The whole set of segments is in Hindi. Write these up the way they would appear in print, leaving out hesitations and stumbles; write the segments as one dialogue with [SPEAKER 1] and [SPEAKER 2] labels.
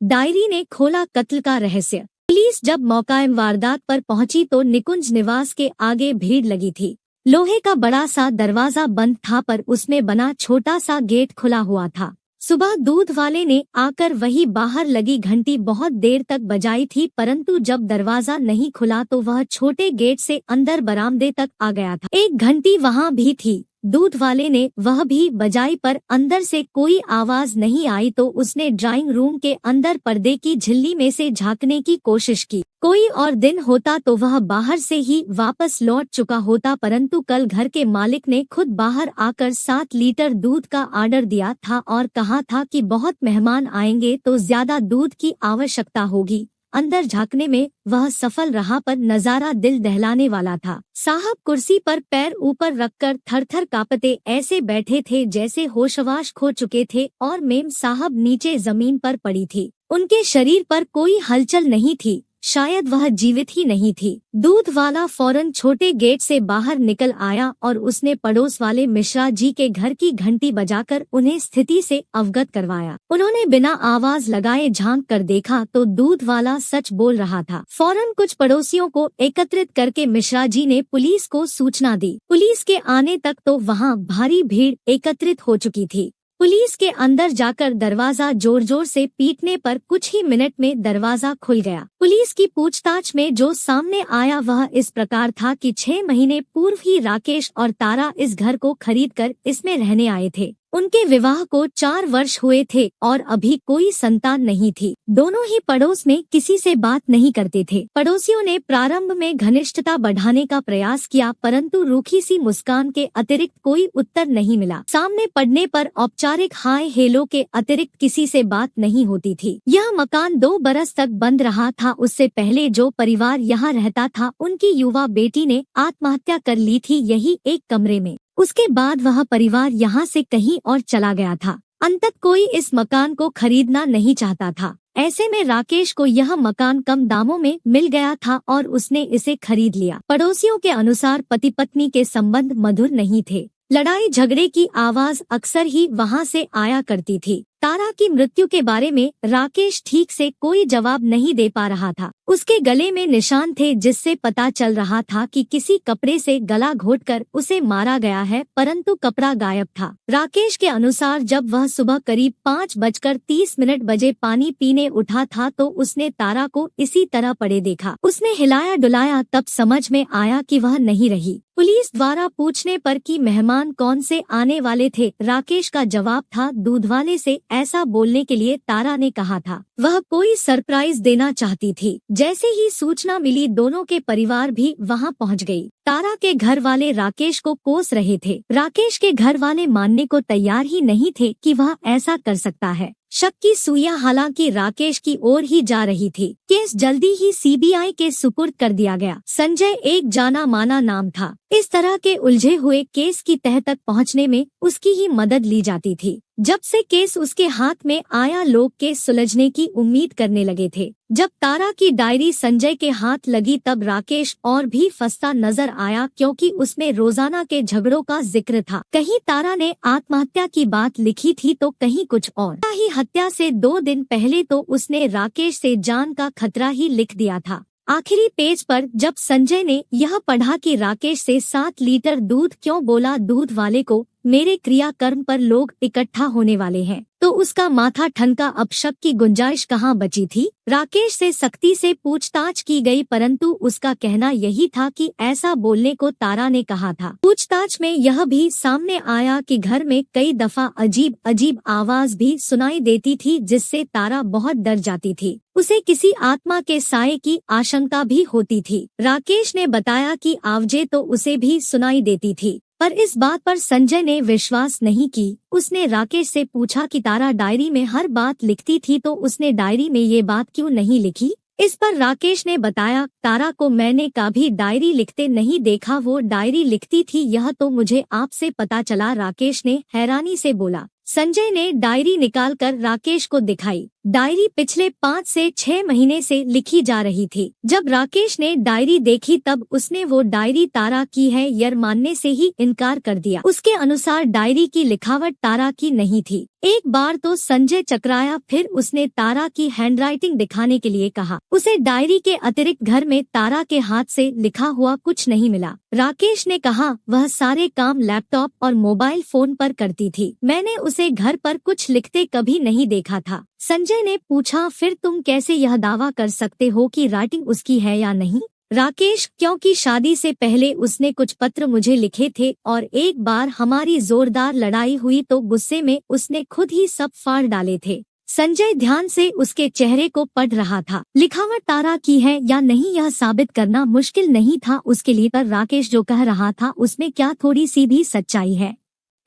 [SPEAKER 1] डायरी ने खोला कत्ल का रहस्य। पुलिस जब मौकाए वारदात पर पहुंची तो निकुंज निवास के आगे भीड़ लगी थी। लोहे का बड़ा सा दरवाजा बंद था पर उसमें बना छोटा सा गेट खुला हुआ था। सुबह दूध वाले ने आकर वही बाहर लगी घंटी बहुत देर तक बजाई थी, परंतु जब दरवाजा नहीं खुला तो वह छोटे गेट से अंदर बरामदे तक आ गया था। एक घंटी वहां भी थी। दूध वाले ने वह भी बजाई पर अंदर से कोई आवाज नहीं आई तो उसने ड्राइंग रूम के अंदर पर्दे की झिल्ली में से झांकने की कोशिश की। कोई और दिन होता तो वह बाहर से ही वापस लौट चुका होता, परंतु कल घर के मालिक ने खुद बाहर आकर 7 लीटर दूध का ऑर्डर दिया था और कहा था कि बहुत मेहमान आएंगे तो ज्यादा दूध की आवश्यकता होगी। अंदर झांकने में वह सफल रहा पर नजारा दिल दहलाने वाला था। साहब कुर्सी पर पैर ऊपर रखकर थरथर कांपते ऐसे बैठे थे जैसे होशवास खो चुके थे और मेम साहब नीचे जमीन पर पड़ी थी। उनके शरीर पर कोई हलचल नहीं थी, शायद वह जीवित ही नहीं थी। दूध वाला फौरन छोटे गेट से बाहर निकल आया और उसने पड़ोस वाले मिश्रा जी के घर की घंटी बजाकर उन्हें स्थिति से अवगत करवाया। उन्होंने बिना आवाज लगाए झांक कर देखा तो दूध वाला सच बोल रहा था। फौरन कुछ पड़ोसियों को एकत्रित करके मिश्रा जी ने पुलिस को सूचना दी। पुलिस के आने तक तो वहाँ भारी भीड़ एकत्रित हो चुकी थी। पुलिस के अंदर जाकर दरवाजा जोर जोर से पीटने पर कुछ ही मिनट में दरवाजा खुल गया। पुलिस की पूछताछ में जो सामने आया वह इस प्रकार था कि 6 महीने पूर्व ही राकेश और तारा इस घर को खरीदकर इसमें रहने आए थे। उनके विवाह को 4 वर्ष हुए थे और अभी कोई संतान नहीं थी। दोनों ही पड़ोस में किसी से बात नहीं करते थे। पड़ोसियों ने प्रारंभ में घनिष्ठता बढ़ाने का प्रयास किया, परंतु रूखी सी मुस्कान के अतिरिक्त कोई उत्तर नहीं मिला। सामने पड़ने पर औपचारिक हाय हेलो के अतिरिक्त किसी से बात नहीं होती थी। यह मकान 2 बरस तक बंद रहा था। उससे पहले जो परिवार यहाँ रहता था उनकी युवा बेटी ने आत्महत्या कर ली थी यही एक कमरे में। उसके बाद वह परिवार यहाँ से कहीं और चला गया था। अंततः कोई इस मकान को खरीदना नहीं चाहता था। ऐसे में राकेश को यह मकान कम दामों में मिल गया था और उसने इसे खरीद लिया। पड़ोसियों के अनुसार पति पत्नी के संबंध मधुर नहीं थे। लड़ाई झगड़े की आवाज अक्सर ही वहाँ से आया करती थी। तारा की मृत्यु के बारे में राकेश ठीक से कोई जवाब नहीं दे पा रहा था। उसके गले में निशान थे जिससे पता चल रहा था कि किसी कपड़े से गला घोंटकर उसे मारा गया है, परंतु कपड़ा गायब था। राकेश के अनुसार जब वह सुबह करीब 5:30 बजे पानी पीने उठा था तो उसने तारा को इसी तरह पड़े देखा। उसने हिलाया डुलाया, तब समझ में आया कि वह नहीं रही। पुलिस द्वारा पूछने पर कि मेहमान कौन से आने वाले थे, राकेश का जवाब था दूधवाले से। ऐसा बोलने के लिए तारा ने कहा था वह कोई सरप्राइज देना चाहती थी। जैसे ही सूचना मिली दोनों के परिवार भी वहां पहुंच गई। तारा के घर वाले राकेश को कोस रहे थे। राकेश के घर वाले मानने को तैयार ही नहीं थे कि वह ऐसा कर सकता है। शक की सुइयां हालांकि राकेश की ओर ही जा रही थी। केस जल्दी ही सीबीआई के सुपुर्द कर दिया गया। संजय एक जाना माना नाम था। इस तरह के उलझे हुए केस की तह तक पहुंचने में उसकी ही मदद ली जाती थी। जब से केस उसके हाथ में आया लोग केस सुलझने की उम्मीद करने लगे थे। जब तारा की डायरी संजय के हाथ लगी तब राकेश और भी फंसता नजर आया, क्योंकि उसमें रोजाना के झगड़ों का जिक्र था। कहीं तारा ने आत्महत्या की बात लिखी थी तो कहीं कुछ और। ही हत्या से 2 दिन पहले तो उसने राकेश से जान का खतरा ही लिख दिया था। आखिरी पेज पर जब संजय ने यह पढ़ा कि राकेश से 7 लीटर दूध क्यों बोला दूध वाले को मेरे क्रियाकर्म पर लोग इकट्ठा होने वाले हैं, तो उसका माथा ठनका। अब शक की गुंजाइश कहाँ बची थी। राकेश से सख्ती से पूछताछ की गई, परंतु उसका कहना यही था कि ऐसा बोलने को तारा ने कहा था। पूछताछ में यह भी सामने आया कि घर में कई दफा अजीब अजीब आवाज भी सुनाई देती थी जिससे तारा बहुत डर जाती थी। उसे किसी आत्मा के साये की आशंका भी होती थी। राकेश ने बताया कि आवाजें तो उसे भी सुनाई देती थी, पर इस बात पर संजय ने विश्वास नहीं की। उसने राकेश से पूछा कि तारा डायरी में हर बात लिखती थी तो उसने डायरी में ये बात क्यों नहीं लिखी। इस पर राकेश ने बताया तारा को मैंने कभी डायरी लिखते नहीं देखा, वो डायरी लिखती थी यह तो मुझे आपसे पता चला। राकेश ने हैरानी से बोला। संजय ने डायरी निकालकर राकेश को दिखाई। डायरी पिछले 5 से 6 महीने से लिखी जा रही थी। जब राकेश ने डायरी देखी तब उसने वो डायरी तारा की है यह मानने से ही इनकार कर दिया। उसके अनुसार डायरी की लिखावट तारा की नहीं थी। एक बार तो संजय चकराया, फिर उसने तारा की हैंडराइटिंग दिखाने के लिए कहा। उसे डायरी के अतिरिक्त घर में तारा के हाथ से लिखा हुआ कुछ नहीं मिला। राकेश ने कहा वह सारे काम लैपटॉप और मोबाइल फोन पर करती थी। मैंने उसे घर पर कुछ लिखते कभी नहीं देखा था। संजय ने पूछा फिर तुम कैसे यह दावा कर सकते हो कि राइटिंग उसकी है या नहीं? राकेश, क्योंकि शादी से पहले उसने कुछ पत्र मुझे लिखे थे और एक बार हमारी जोरदार लड़ाई हुई तो गुस्से में उसने खुद ही सब फाड़ डाले थे। संजय ध्यान से उसके चेहरे को पढ़ रहा था। लिखावट तारा की है या नहीं यह साबित करना मुश्किल नहीं था उसके लिए, पर राकेश जो कह रहा था उसमें क्या थोड़ी सी भी सच्चाई है?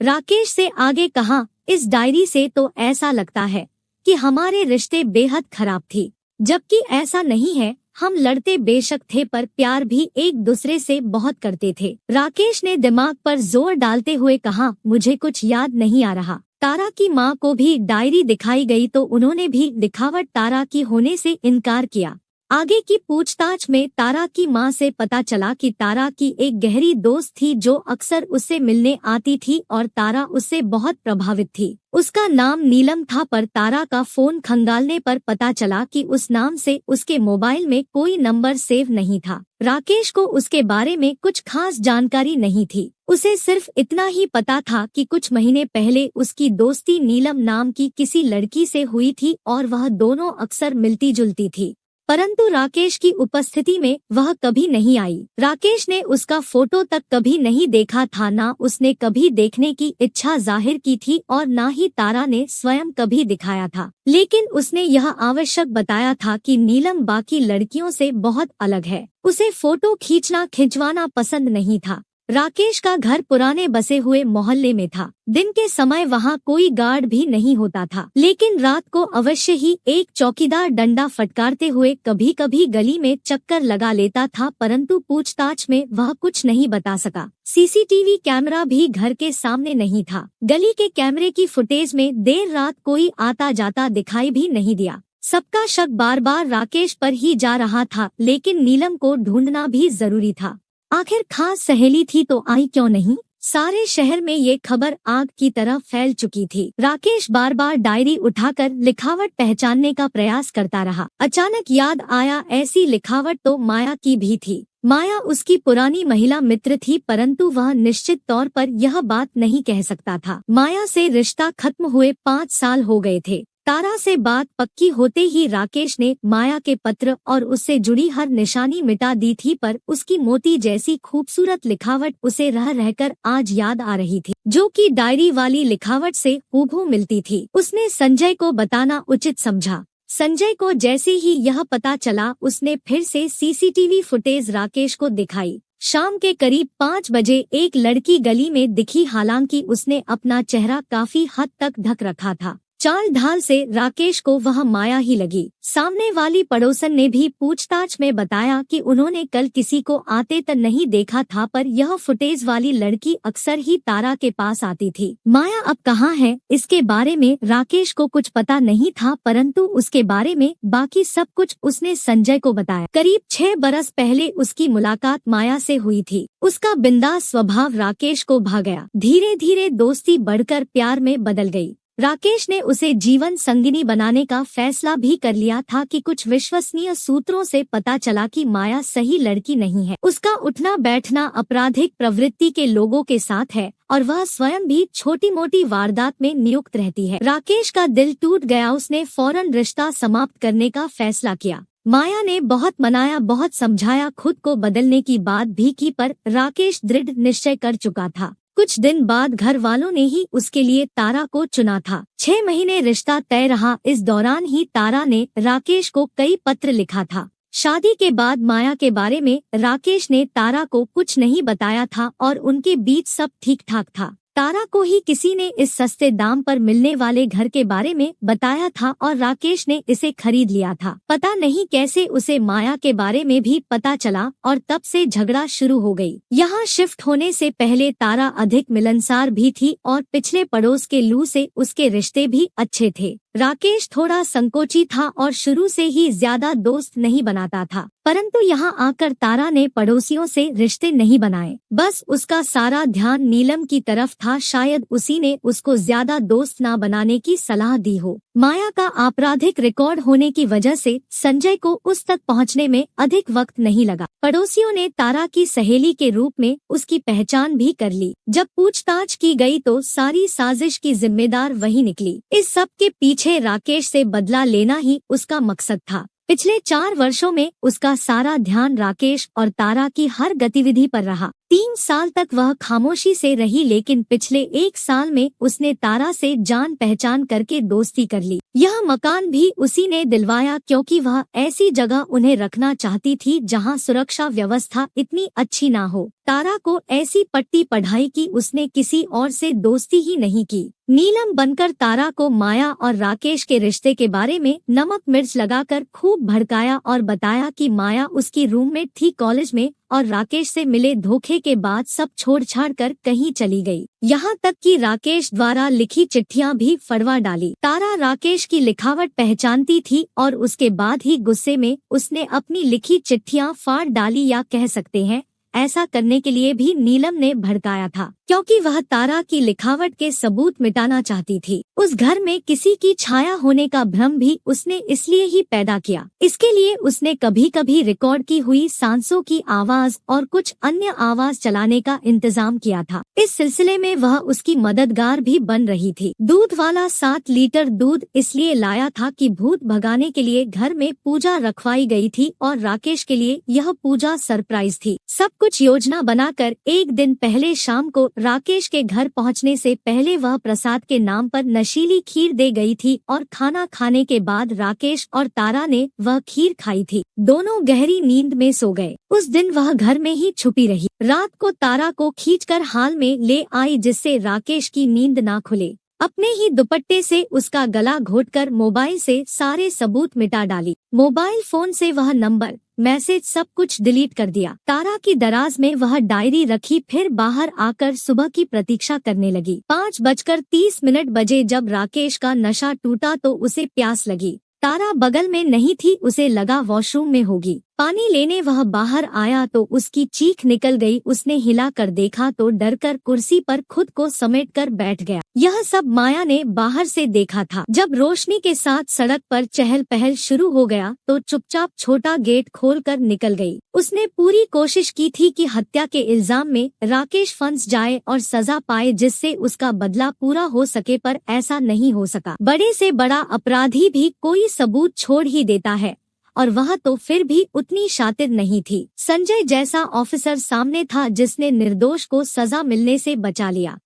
[SPEAKER 1] राकेश से आगे कहा, इस डायरी से तो ऐसा लगता है कि हमारे रिश्ते बेहद खराब थी, जबकि ऐसा नहीं है। हम लड़ते बेशक थे पर प्यार भी एक दूसरे से बहुत करते थे। राकेश ने दिमाग पर जोर डालते हुए कहा, मुझे कुछ याद नहीं आ रहा। तारा की माँ को भी डायरी दिखाई गई तो उन्होंने भी लिखावट तारा की होने से इनकार किया। आगे की पूछताछ में तारा की माँ से पता चला कि तारा की एक गहरी दोस्त थी जो अक्सर उससे मिलने आती थी और तारा उससे बहुत प्रभावित थी। उसका नाम नीलम था, पर तारा का फोन खंगालने पर पता चला कि उस नाम से उसके मोबाइल में कोई नंबर सेव नहीं था। राकेश को उसके बारे में कुछ खास जानकारी नहीं थी। उसे सिर्फ इतना ही पता था कि कुछ महीने पहले उसकी दोस्ती नीलम नाम की किसी लड़की से हुई थी और वह दोनों अक्सर मिलती जुलती थी, परंतु राकेश की उपस्थिति में वह कभी नहीं आई। राकेश ने उसका फोटो तक कभी नहीं देखा था, ना उसने कभी देखने की इच्छा जाहिर की थी और ना ही तारा ने स्वयं कभी दिखाया था। लेकिन उसने यह आवश्यक बताया था कि नीलम बाकी लड़कियों से बहुत अलग है। उसे फोटो खिंचवाना पसंद नहीं था। राकेश का घर पुराने बसे हुए मोहल्ले में था। दिन के समय वहाँ कोई गार्ड भी नहीं होता था, लेकिन रात को अवश्य ही एक चौकीदार डंडा फटकारते हुए कभी कभी गली में चक्कर लगा लेता था, परंतु पूछताछ में वह कुछ नहीं बता सका। सीसीटीवी कैमरा भी घर के सामने नहीं था। गली के कैमरे की फुटेज में देर रात कोई आता जाता दिखाई भी नहीं दिया। सबका शक बार बार राकेश पर ही जा रहा था, लेकिन नीलम को ढूंढना भी जरूरी था। आखिर खास सहेली थी तो आई क्यों नहीं? सारे शहर में ये खबर आग की तरह फैल चुकी थी। राकेश बार बार डायरी उठाकर लिखावट पहचानने का प्रयास करता रहा। अचानक याद आया, ऐसी लिखावट तो माया की भी थी। माया उसकी पुरानी महिला मित्र थी, परंतु वह निश्चित तौर पर यह बात नहीं कह सकता था। माया से रिश्ता खत्म हुए 5 साल हो गए थे। तारा से बात पक्की होते ही राकेश ने माया के पत्र और उससे जुड़ी हर निशानी मिटा दी थी, पर उसकी मोती जैसी खूबसूरत लिखावट उसे रह रहकर आज याद आ रही थी, जो कि डायरी वाली लिखावट से हूबहू मिलती थी। उसने संजय को बताना उचित समझा। संजय को जैसे ही यह पता चला उसने फिर से सीसीटीवी फुटेज राकेश को दिखाई। शाम के करीब 5 बजे एक लड़की गली में दिखी, हालांकि उसने अपना चेहरा काफी हद तक ढक रखा था। चाल ढाल से राकेश को वह माया ही लगी। सामने वाली पड़ोसन ने भी पूछताछ में बताया कि उन्होंने कल किसी को आते तक नहीं देखा था, पर यह फुटेज वाली लड़की अक्सर ही तारा के पास आती थी। माया अब कहाँ है, इसके बारे में राकेश को कुछ पता नहीं था, परंतु उसके बारे में बाकी सब कुछ उसने संजय को बताया। करीब 6 बरस पहले उसकी मुलाकात माया से हुई थी। उसका बिंदास स्वभाव राकेश को भा गया। धीरे धीरे दोस्ती बढ़कर प्यार में बदल गई। राकेश ने उसे जीवन संगिनी बनाने का फैसला भी कर लिया था कि कुछ विश्वसनीय सूत्रों से पता चला कि माया सही लड़की नहीं है। उसका उठना बैठना आपराधिक प्रवृत्ति के लोगों के साथ है और वह स्वयं भी छोटी मोटी वारदात में नियुक्त रहती है। राकेश का दिल टूट गया। उसने फौरन रिश्ता समाप्त करने का फैसला किया। माया ने बहुत मनाया, बहुत समझाया, खुद को बदलने की बात भी की, पर राकेश दृढ़ निश्चय कर चुका था। कुछ दिन बाद घर वालों ने ही उसके लिए तारा को चुना था। 6 महीने रिश्ता तय रहा। इस दौरान ही तारा ने राकेश को कई पत्र लिखा था। शादी के बाद माया के बारे में राकेश ने तारा को कुछ नहीं बताया था और उनके बीच सब ठीक ठाक था। तारा को ही किसी ने इस सस्ते दाम पर मिलने वाले घर के बारे में बताया था और राकेश ने इसे खरीद लिया था। पता नहीं कैसे उसे माया के बारे में भी पता चला और तब से झगड़ा शुरू हो गई। यहाँ शिफ्ट होने से पहले तारा अधिक मिलनसार भी थी और पिछले पड़ोस के लू से उसके रिश्ते भी अच्छे थे। राकेश थोड़ा संकोची था और शुरू से ही ज्यादा दोस्त नहीं बनाता था, परंतु यहाँ आकर तारा ने पड़ोसियों से रिश्ते नहीं बनाए। बस उसका सारा ध्यान नीलम की तरफ था। शायद उसी ने उसको ज्यादा दोस्त ना बनाने की सलाह दी हो। माया का आपराधिक रिकॉर्ड होने की वजह से संजय को उस तक पहुंचने में अधिक वक्त नहीं लगा। पड़ोसियों ने तारा की सहेली के रूप में उसकी पहचान भी कर ली। जब पूछताछ की गई तो सारी साजिश की जिम्मेदार वही निकली। इस सब के पीछे राकेश से बदला लेना ही उसका मकसद था। पिछले 4 वर्षों में उसका सारा ध्यान राकेश और तारा की हर गतिविधि पर रहा। 3 साल तक वह खामोशी से रही, लेकिन पिछले 1 साल में उसने तारा से जान पहचान करके दोस्ती कर ली। यह मकान भी उसी ने दिलवाया, क्योंकि वह ऐसी जगह उन्हें रखना चाहती थी जहां सुरक्षा व्यवस्था इतनी अच्छी ना हो। तारा को ऐसी पट्टी पढ़ाई कि उसने किसी और से दोस्ती ही नहीं की। नीलम बनकर तारा को माया और राकेश के रिश्ते के बारे में नमक मिर्च लगाकर खूब भड़काया और बताया कि माया उसकी रूममेट थी कॉलेज में और राकेश से मिले धोखे के बाद सब छोड़ छाड़ कर कहीं चली गई। यहाँ तक कि राकेश द्वारा लिखी चिट्ठियाँ भी फड़वा डाली। तारा राकेश की लिखावट पहचानती थी और उसके बाद ही गुस्से में उसने अपनी लिखी चिट्ठियाँ फाड़ डाली, या कह सकते हैं ऐसा करने के लिए भी नीलम ने भड़काया था, क्योंकि वह तारा की लिखावट के सबूत मिटाना चाहती थी। उस घर में किसी की छाया होने का भ्रम भी उसने इसलिए ही पैदा किया। इसके लिए उसने कभी कभी रिकॉर्ड की हुई सांसों की आवाज और कुछ अन्य आवाज चलाने का इंतजाम किया था। इस सिलसिले में वह उसकी मददगार भी बन रही थी। दूध वाला 7 लीटर दूध इसलिए लाया था कि भूत भगाने के लिए घर में पूजा रखवाई गई थी और राकेश के लिए यह पूजा सरप्राइज थी। सब कुछ योजना बनाकर एक दिन पहले शाम को राकेश के घर पहुंचने से पहले वह प्रसाद के नाम पर नशीली खीर दे गई थी और खाना खाने के बाद राकेश और तारा ने वह खीर खाई थी। दोनों गहरी नींद में सो गए। उस दिन वह घर में ही छुपी रही। रात को तारा को खींचकर हाल में ले आई, जिससे राकेश की नींद ना खुले। अपने ही दुपट्टे से उसका गला घोटकर मोबाइल से सारे सबूत मिटा डाली। मोबाइल फोन से वह नंबर, मैसेज सब कुछ डिलीट कर दिया। तारा की दराज में वह डायरी रखी, फिर बाहर आकर सुबह की प्रतीक्षा करने लगी। 5:30 बजे जब राकेश का नशा टूटा तो उसे प्यास लगी। तारा बगल में नहीं थी, उसे लगा वॉशरूम में होगी। पानी लेने वह बाहर आया तो उसकी चीख निकल गई। उसने हिला कर देखा तो डरकर कुर्सी पर खुद को समेटकर बैठ गया। यह सब माया ने बाहर से देखा था। जब रोशनी के साथ सड़क पर चहल पहल शुरू हो गया तो चुपचाप छोटा गेट खोलकर निकल गई। उसने पूरी कोशिश की थी कि हत्या के इल्जाम में राकेश फंस जाए और सजा पाए, जिससे उसका बदला पूरा हो सके, पर ऐसा नहीं हो सका। बड़े से बड़ा अपराधी भी कोई सबूत छोड़ ही देता है, और वह तो फिर भी उतनी शातिर नहीं थी। संजय जैसा ऑफिसर सामने था जिसने निर्दोष को सजा मिलने से बचा लिया।